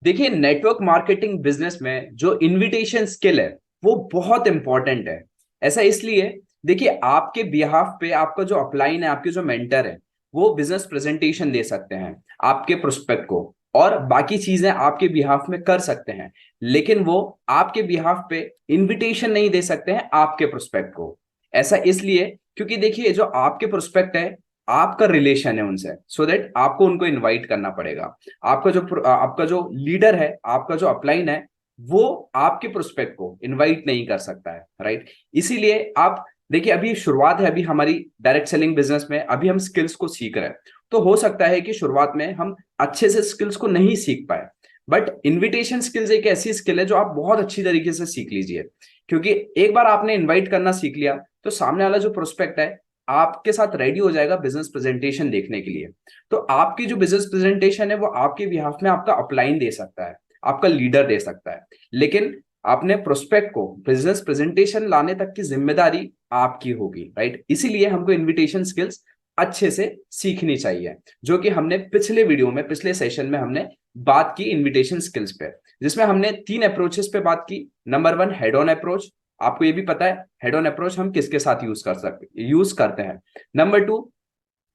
देखिए, network marketing business में जो इनविटेशन स्किल है वो बहुत इंपॉर्टेंट है। ऐसा इसलिए, देखिए, आपके बिहाफ पे आपका जो अपलाइन है, आपके जो मेंटर है, वो बिजनेस प्रेजेंटेशन दे सकते हैं आपके प्रोस्पेक्ट को, और बाकी चीजें आपके बिहाफ में कर सकते हैं। लेकिन वो आपके बिहाफ पे इनविटेशन नहीं दे सकते हैं आपके प्रोस्पेक्ट को। ऐसा इसलिए क्योंकि देखिए, जो आपके प्रोस्पेक्ट है, आपका रिलेशन है उनसे, सो दैट आपको उनको इनवाइट करना पड़ेगा। आपका जो लीडर है, आपका जो अपलाइन है, वो आपके प्रोस्पेक्ट को इनवाइट नहीं कर सकता है, राइट। इसीलिए आप देखिए, अभी शुरुआत है, अभी हमारी डायरेक्ट सेलिंग बिजनेस में अभी हम स्किल्स को सीख रहे हैं। तो हो सकता है कि शुरुआत में हम अच्छे से स्किल्स को नहीं सीख पाए, बट इनविटेशन स्किल्स एक ऐसी स्किल है जो आप बहुत अच्छी तरीके से सीख लीजिए। क्योंकि एक बार आपने इनवाइट करना सीख लिया, तो सामने वाला जो प्रोस्पेक्ट है आपके साथ रेडी हो जाएगा बिजनेस प्रेजेंटेशन देखने के लिए। तो आपकी जो बिजनेस प्रेजेंटेशन है वो आपके बिहाफ में आपका अपलाइन दे सकता है, आपका लीडर दे सकता है। लेकिन अपने प्रोस्पेक्ट को बिजनेस प्रेजेंटेशन लाने तक की जिम्मेदारी आपकी होगी, राइट। इसीलिए हमको इनविटेशन स्किल्स अच्छे से सीखनी चाहिए, जो कि हमने पिछले वीडियो में, पिछले सेशन में हमने बात की इनविटेशन स्किल्स पे, जिसमें हमने 3 अप्रोचेस पे बात की। Number 1, head on approach. आपको ये भी पता है हेड ऑन अप्रोच हम किसके साथ यूज करते हैं। Number 2,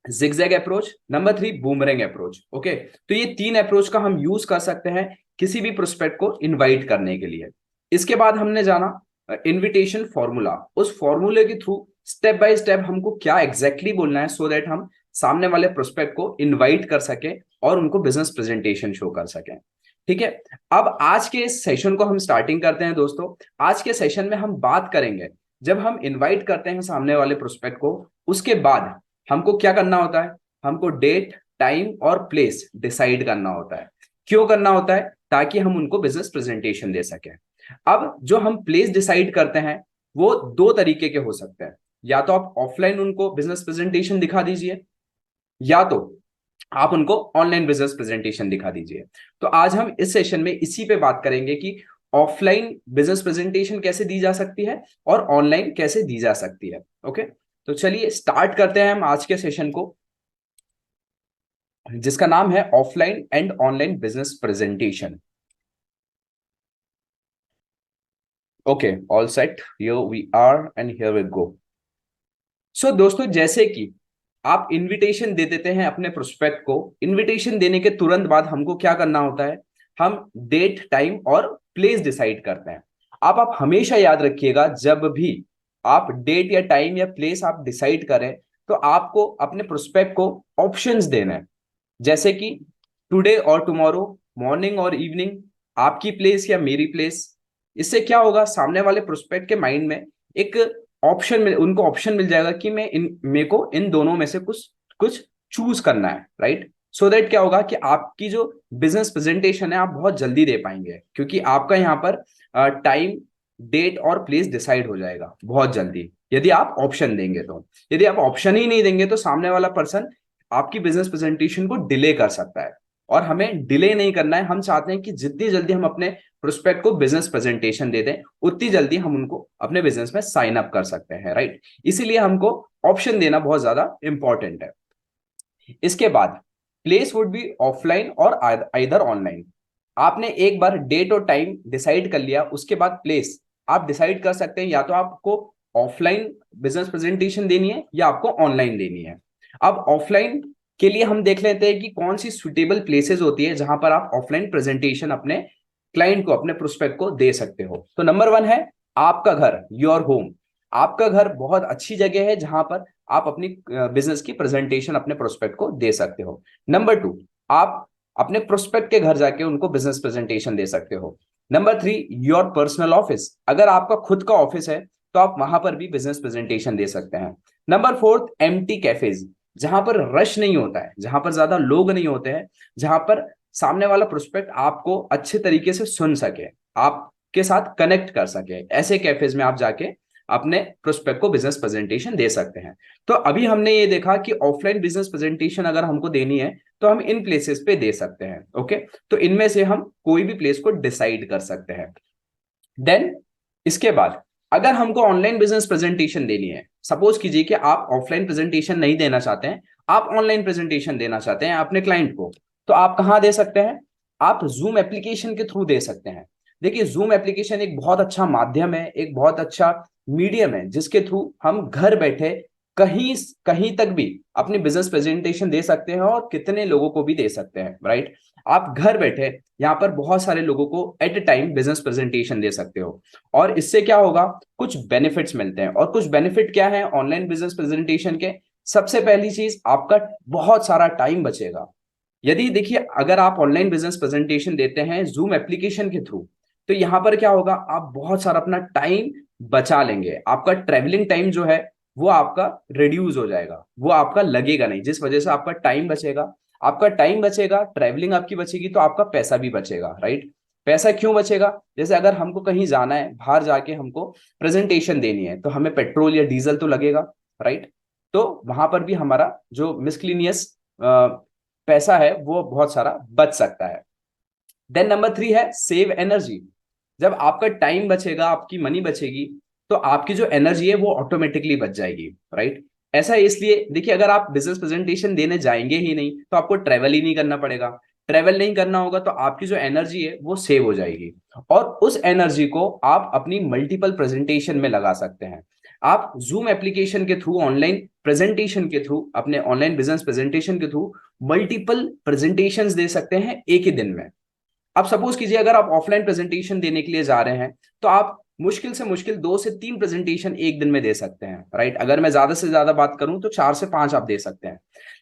zigzag approach. Number 3, boomerang approach. Okay, तो ये 3 अप्रोच का हम यूज कर सकते हैं किसी भी प्रोस्पेक्ट को इनवाइट करने के लिए। इसके बाद हमने जाना इनविटेशन फॉर्मूला। उस फॉर्मूले के थ्रू स्टेप बाय स्टेप हमको क्या एग्जैक्टली बोलना है, सो दैट हम सामने वाले प्रोस्पेक्ट को इनवाइट कर सके और उनको बिजनेस प्रेजेंटेशन शो कर सकें। ठीक है। अब आज के इस सेशन को हम स्टार्टिंग करते हैं दोस्तों। आज के सेशन में हम बात करेंगे, जब हम इनवाइट करते हैं सामने वाले प्रोस्पेक्ट को, उसके बाद हमको क्या करना होता है। हमको डेट, टाइम और प्लेस डिसाइड करना होता है। क्यों करना होता है? ताकि हम उनको बिजनेस प्रेजेंटेशन दे सकें। अब जो हम प्लेस डिसाइड करते हैं वो 2 तरीके के हो सकते हैं। या तो आप ऑफलाइन उनको बिजनेस प्रेजेंटेशन दिखा दीजिए, या तो आप उनको ऑनलाइन बिजनेस प्रेजेंटेशन दिखा दीजिए। तो आज हम इस सेशन में इसी पे बात करेंगे कि ऑफलाइन बिजनेस प्रेजेंटेशन कैसे दी जा सकती है और ऑनलाइन कैसे दी जा सकती है। ओके, तो चलिए स्टार्ट करते हैं हम आज के सेशन को, जिसका नाम है offline and online business presentation. Okay, all set, here we are and here we go. So दोस्तों, जैसे कि आप इनविटेशन दे देते हैं अपने प्रोस्पेक्ट को, इनविटेशन देने के तुरंत बाद हमको क्या करना होता है, हम डेट, टाइम और प्लेस डिसाइड करते हैं। आप हमेशा याद रखिएगा, जब भी आप डेट या टाइम या प्लेस आप डिसाइड करें, तो आपको अपने प्रोस्पेक्ट को ऑप्शंस देना है। जैसे कि टुडे और टुमारो, मॉर्निंग और इवनिंग, आपकी प्लेस या मेरी प्लेस। इससे क्या होगा, सामने वाले प्रोस्पेक्ट के माइंड में एक उनको ऑप्शन मिल जाएगा कि मेरे को इन दोनों में से कुछ कुछ चूज करना है, राइट। सो दैट क्या होगा कि आपकी जो बिजनेस प्रेजेंटेशन है आप बहुत जल्दी दे पाएंगे, क्योंकि आपका यहाँ पर टाइम, डेट और प्लेस डिसाइड हो जाएगा बहुत जल्दी, यदि आप ऑप्शन देंगे तो। यदि आप ऑप्शन ही नहीं देंगे तो सामने वाला पर्सन आपकी बिजनेस प्रेजेंटेशन को डिले कर सकता है, और हमें डिले नहीं करना है। हम चाहते हैं कि जितनी जल्दी हम अपने प्रोस्पेक्ट को बिजनेस प्रेजेंटेशन दे दें, उतनी जल्दी हम उनको अपने बिजनेस में साइन अप कर सकते हैं, राइट। इसीलिए हमको ऑप्शन देना बहुत ज्यादा इंपॉर्टेंट है। इसके बाद प्लेस वुड बी ऑफलाइन और आइदर ऑनलाइन। आपने एक बार डेट और टाइम डिसाइड कर लिया, उसके बाद प्लेस आप डिसाइड कर सकते हैं, या तो आपको ऑफलाइन बिजनेस प्रेजेंटेशन देनी है या आपको ऑनलाइन देनी है। अब ऑफलाइन के लिए हम देख लेते हैं कि कौन सी सुटेबल प्लेसेस होती है जहां पर आप ऑफलाइन प्रेजेंटेशन अपने क्लाइंट को, अपने प्रोस्पेक्ट को दे सकते हो। तो नंबर 1 है आपका घर, योर होम। आपका घर बहुत अच्छी जगह है जहां पर आप अपनी बिजनेस की प्रेजेंटेशन अपने प्रोस्पेक्ट को दे सकते हो। नंबर 2, आप अपने प्रोस्पेक्ट के घर जाके उनको बिजनेस प्रेजेंटेशन दे सकते हो। Number 3, your personal office. अगर आपका खुद का ऑफिस है तो आप वहां पर भी बिजनेस प्रेजेंटेशन दे सकते हैं। नंबर 4, एम्प्टी कैफेज, जहां पर रश नहीं होता है, जहां पर ज्यादा लोग नहीं होते हैं, जहां पर सामने वाला प्रोस्पेक्ट आपको अच्छे तरीके से सुन सके, आपके साथ कनेक्ट कर सके। ऐसे कैफेज में आप जाके अपने प्रोस्पेक्ट को बिजनेस प्रेजेंटेशन दे सकते हैं। तो अभी हमने ये देखा कि ऑफलाइन बिजनेस प्रेजेंटेशन अगर हमको देनी है तो हम इन प्लेसेस पे दे सकते हैं। ओके, तो इनमें से हम कोई भी प्लेस को डिसाइड कर सकते हैं। देन इसके बाद अगर हमको ऑनलाइन बिजनेस प्रेजेंटेशन देनी है, सपोज कीजिए कि आप ऑफलाइन प्रेजेंटेशन नहीं देना चाहते हैं, आप ऑनलाइन प्रेजेंटेशन देना चाहते हैं अपने क्लाइंट को, तो आप कहां दे सकते हैं? आप जूम एप्लीकेशन के थ्रू दे सकते हैं। देखिए जूम एप्लीकेशन एक बहुत अच्छा माध्यम है, एक बहुत अच्छा मीडियम है, जिसके थ्रू हम घर बैठे कहीं कहीं तक भी अपनी बिजनेस प्रेजेंटेशन दे सकते हैं और कितने लोगों को भी दे सकते हैं, राइट। आप घर बैठे यहाँ पर बहुत सारे लोगों को at a time business presentation दे सकते हो। और इससे क्या होगा, कुछ बेनिफिट्स मिलते हैं। और कुछ बेनिफिट क्या है ऑनलाइन बिजनेस प्रेजेंटेशन के? सबसे पहली चीज, आपका बहुत सारा टाइम बचेगा। यदि देखिए अगर आप ऑनलाइन बिजनेस प्रेजेंटेशन देते हैं जूम एप्लीकेशन के थ्रू, तो यहां पर क्या होगा, आप बहुत सारा अपना टाइम बचा लेंगे। आपका ट्रेवलिंग टाइम जो है वो आपका रिड्यूस हो जाएगा, वो आपका लगेगा नहीं, जिस वजह से आपका टाइम बचेगा। आपका टाइम बचेगा, ट्रेवलिंग आपकी बचेगी, तो आपका पैसा भी बचेगा, राइट। पैसा क्यों बचेगा? जैसे अगर हमको कहीं जाना है, बाहर जाके हमको प्रेजेंटेशन देनी है, तो हमें पेट्रोल या डीजल तो लगेगा, राइट। तो वहां पर भी हमारा जो मिसक्लिनियस पैसा है वो बहुत सारा बच सकता है। देन नंबर 3 है सेव एनर्जी। जब आपका टाइम बचेगा, आपकी मनी बचेगी, तो आपकी जो एनर्जी है वो ऑटोमेटिकली बच जाएगी, राइट। ऐसा इसलिए, देखिए अगर आप बिजनेस प्रेजेंटेशन देने जाएंगे ही नहीं तो आपको ट्रेवल ही नहीं करना पड़ेगा। ट्रेवल नहीं करना होगा तो आपकी जो एनर्जी है वो सेव हो जाएगी, और उस एनर्जी को आप अपनी मल्टीपल प्रेजेंटेशन में लगा सकते हैं। आप जूम एप्लीकेशन के थ्रू, ऑनलाइन प्रेजेंटेशन के थ्रू, अपने ऑनलाइन बिजनेस प्रेजेंटेशन के थ्रू मल्टीपल प्रेजेंटेशंस दे सकते हैं एक ही दिन में। अब सपोज कीजिए अगर आप ऑफलाइन प्रेजेंटेशन देने के लिए जा रहे हैं, तो आप मुश्किल से मुश्किल 2 से 3 प्रेजेंटेशन एक दिन में दे सकते हैं, राइट। अगर मैं ज्यादा से ज्यादा बात करूं तो 4 से 5 आप दे सकते हैं।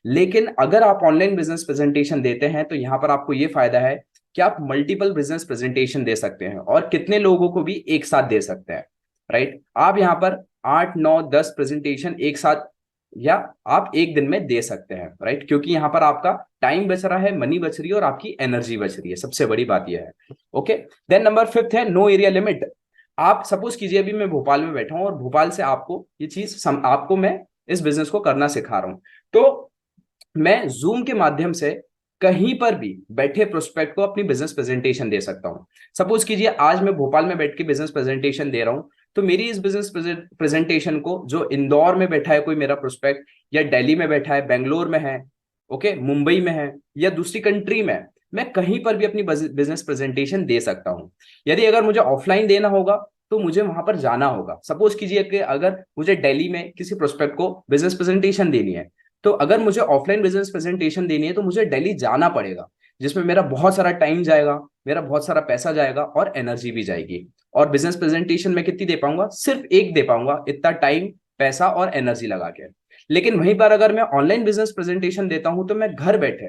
लेकिन अगर आप ऑनलाइन बिजनेस प्रेजेंटेशन देते हैं तो यहां पर आपको ये फायदा है कि आप मल्टीपल बिजनेस प्रेजेंटेशन दे सकते हैं और कितने लोगों को भी एक साथ दे सकते हैं, राइट। आप यहाँ पर 8 9 10 प्रेजेंटेशन एक साथ या आप एक दिन में दे सकते हैं, राइट, क्योंकि यहां पर आपका टाइम बच रहा है, मनी बच रही है और आपकी एनर्जी बच रही है। सबसे बड़ी बात यह है, ओके। देन नंबर 5 है नो एरिया लिमिट। आप सपोज कीजिए अभी मैं भोपाल में बैठा हूं और भोपाल से आपको ये चीज आपको मैं इस बिजनेस को करना सिखा रहा हूं, तो मैं जूम के माध्यम से कहीं पर भी बैठे प्रोस्पेक्ट को अपनी बिजनेस प्रेजेंटेशन दे सकता हूं। सपोज कीजिए आज मैं भोपाल में बैठ के बिजनेस प्रेजेंटेशन दे रहा हूं, तो मेरी इस बिजनेस प्रेजेंटेशन को जो इंदौर में बैठा है कोई मेरा प्रोस्पेक्ट, या दिल्ली में बैठा है, बेंगलोर में है, ओके, मुंबई में है, या दूसरी कंट्री में, मैं कहीं पर भी अपनी बिजनेस प्रेजेंटेशन दे सकता हूं। यदि अगर मुझे ऑफलाइन देना होगा तो मुझे वहां पर जाना होगा। सपोज कीजिए कि अगर मुझे दिल्ली में किसी प्रोस्पेक्ट को बिजनेस प्रेजेंटेशन देनी है, तो अगर मुझे ऑफलाइन बिजनेस प्रेजेंटेशन देनी है तो मुझे दिल्ली जाना पड़ेगा, जिसमें मेरा बहुत सारा टाइम जाएगा, मेरा बहुत सारा पैसा जाएगा और एनर्जी भी जाएगी। और बिजनेस प्रेजेंटेशन में कितनी दे पाऊंगा? सिर्फ एक दे पाऊंगा, इतना टाइम, पैसा और एनर्जी लगा के। लेकिन वहीं पर अगर मैं ऑनलाइन बिजनेस प्रेजेंटेशन देता हूं तो मैं घर बैठे,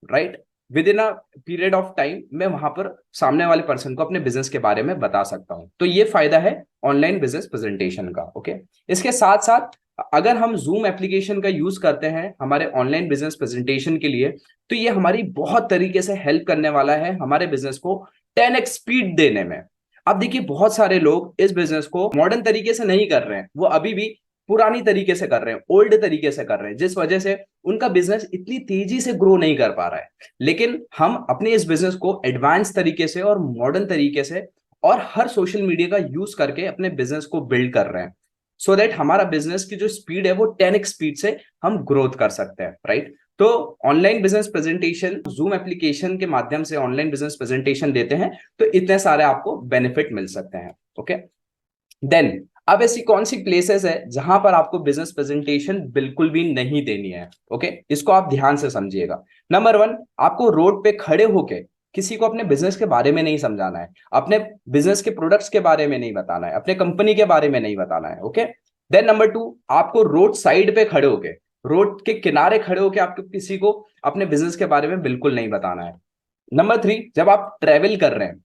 right, with in a period of time मैं वहां पर सामने वाले पर्सन को अपने बिजनेस के बारे में बता सकता हूं। तो ये फायदा है ऑनलाइन बिजनेस प्रेजेंटेशन का, ओके। इसके साथ साथ अगर हम जूम एप्लीकेशन का यूज करते हैं हमारे ऑनलाइन बिजनेस प्रेजेंटेशन के लिए, तो ये हमारी बहुत तरीके से हेल्प करने वाला है हमारे बिजनेस को 10x स्पीड देने में। अब देखिए बहुत सारे लोग इस बिजनेस को मॉडर्न तरीके से नहीं कर रहे हैं, वो अभी भी पुरानी तरीके से कर रहे हैं, ओल्ड तरीके से कर रहे हैं, जिस वजह से उनका बिजनेस इतनी तेजी से ग्रो नहीं कर पा रहा है। लेकिन हम अपने इस बिजनेस को एडवांस तरीके से और मॉडर्न तरीके से और हर सोशल मीडिया का यूज करके अपने बिजनेस को बिल्ड कर रहे हैं, सो दैट हमारा बिजनेस की जो स्पीड है वो 10x स्पीड से हम ग्रोथ कर सकते हैं, राइट। तो online business presentation zoom application के माध्यम से ऑनलाइन बिजनेस प्रेजेंटेशन देते हैं तो इतने सारे आपको बेनिफिट मिल सकते हैं, ओके। देन अब ऐसी कौन सी प्लेसेस है जहां पर आपको बिजनेस प्रेजेंटेशन बिल्कुल भी नहीं देनी है, ओके, इसको आप ध्यान से समझिएगा। नंबर 1, आपको रोड पे खड़े होके किसी को अपने बिजनेस के बारे में नहीं समझाना है, अपने बिजनेस के प्रोडक्ट्स के बारे में नहीं बताना है, अपने कंपनी के बारे में नहीं बताना है, ओके। देन नंबर 2, आपको रोड साइड पे खड़े होके, रोड के किनारे खड़े होके आपको किसी को अपने बिजनेस के बारे में बिल्कुल नहीं बताना है। नंबर 3, जब आप ट्रेवल कर रहे हैं,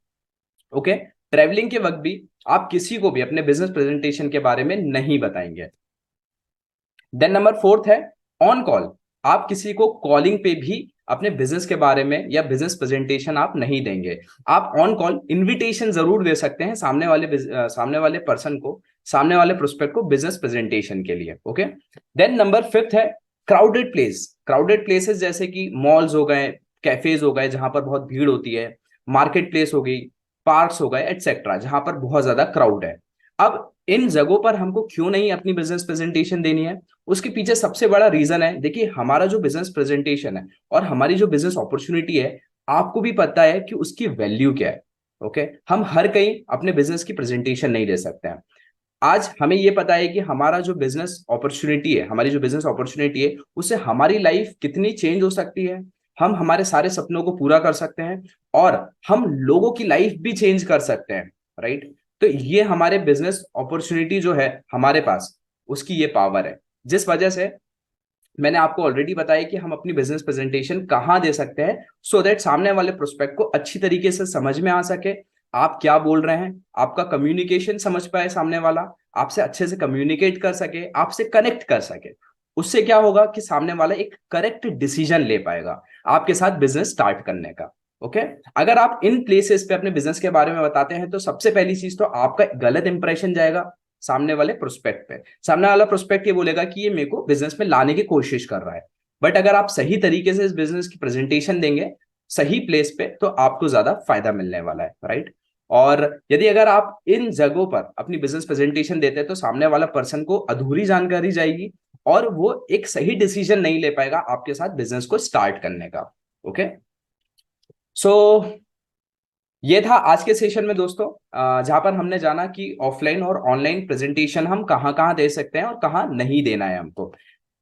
ओके, ट्रेवलिंग के वक्त भी आप किसी को भी अपने बिजनेस प्रेजेंटेशन के बारे में नहीं बताएंगे। देन नंबर 4 है ऑन कॉल। आप किसी को कॉलिंग पे भी अपने बिजनेस के बारे में या बिजनेस प्रेजेंटेशन आप नहीं देंगे। आप ऑन कॉल इनविटेशन जरूर दे सकते हैं सामने वाले पर्सन को, सामने वाले प्रोस्पेक्ट को बिजनेस प्रेजेंटेशन के लिए, ओके। देन नंबर 5 है क्राउडेड प्लेस। क्राउडेड प्लेसेस जैसे कि मॉल्स हो गए, कैफेज हो गए जहां पर बहुत भीड़ होती है, मार्केट प्लेस हो गई, पार्क्स हो गए, एटसेट्रा, जहां पर बहुत ज्यादा क्राउड है। अब इन जगहों पर हमको क्यों नहीं अपनी बिजनेस प्रेजेंटेशन देनी है? उसके पीछे सबसे बड़ा रीजन है, देखिए हमारा जो बिजनेस प्रेजेंटेशन है और हमारी जो बिजनेस अपॉर्चुनिटी है, आपको भी पता है कि उसकी वैल्यू क्या है। ओके, हम हर कहीं अपने बिजनेस की प्रेजेंटेशन नहीं दे सकते हैं। आज हमें ये पता है कि हमारा जो बिजनेस अपॉर्चुनिटी है, हमारी जो बिजनेस अपॉर्चुनिटी है, उससे हमारी लाइफ कितनी चेंज हो सकती है। हम हमारे सारे सपनों को पूरा कर सकते हैं और हम लोगों की लाइफ भी चेंज कर सकते हैं, राइट। तो ये हमारे बिजनेस अपॉर्चुनिटी जो है हमारे पास, उसकी ये पावर है, जिस वजह से मैंने आपको ऑलरेडी बताया कि हम अपनी बिजनेस प्रेजेंटेशन कहाँ दे सकते हैं, सो दैट सामने वाले प्रोस्पेक्ट को अच्छी तरीके से समझ में आ सके आप क्या बोल रहे हैं, आपका कम्युनिकेशन समझ पाए सामने वाला, आपसे अच्छे से कम्युनिकेट कर सके, आपसे कनेक्ट कर सके। उससे क्या होगा कि सामने वाला एक करेक्ट डिसीजन ले पाएगा आपके साथ बिजनेस स्टार्ट करने का। ओके, अगर आप इन प्लेसेस पे अपने बिजनेस के बारे में बताते हैं तो सबसे पहली चीज तो आपका गलत इंप्रेशन जाएगा सामने वाले प्रोस्पेक्ट पे। सामने वाला प्रोस्पेक्ट ये बोलेगा कि ये मेरे को बिजनेस में लाने की कोशिश कर रहा है। बट अगर आप सही तरीके से इस बिजनेस की प्रेजेंटेशन देंगे सही प्लेस पे, तो आपको ज्यादा फायदा मिलने वाला है, राइट। और यदि अगर आप इन जगहों पर अपनी बिजनेस प्रेजेंटेशन देते हैं तो सामने वाला पर्सन को अधूरी जानकारी जाएगी और वो एक सही डिसीजन नहीं ले पाएगा आपके साथ बिजनेस को स्टार्ट करने का। ओके, सो ये था आज के सेशन में दोस्तों, जहां पर हमने जाना कि ऑफलाइन और ऑनलाइन प्रेजेंटेशन हम कहाँ कहाँ दे सकते हैं और कहाँ नहीं देना है हमको।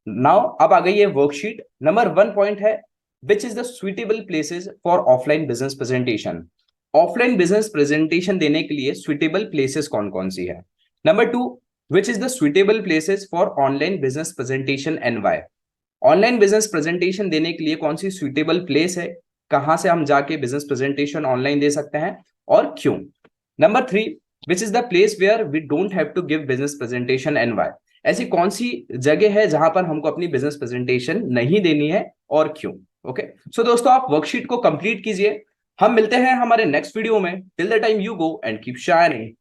नाउ अब आ गई है वर्कशीट। नंबर 1 पॉइंट है, which is the suitable places for offline business presentation. Offline business presentation देने के लिए सुइटेबल प्लेसेस कौन कौन सी है। Number 2, which is the suitable places for online business presentation and why. Online business presentation देने के लिए कौन सी सुइटेबल प्लेस है, कहां से हम जाके बिजनेस प्रेजेंटेशन ऑनलाइन दे सकते हैं और क्यों। Number 3, which is the place where we don't have to give business presentation and why. ऐसी कौन सी जगह है जहां पर हमको अपनी बिजनेस प्रेजेंटेशन नहीं देनी है और क्यों। ओके, सो दोस्तों आप वर्कशीट को कंप्लीट कीजिए। हम मिलते हैं हमारे नेक्स्ट वीडियो में। Till the time you go and keep shining.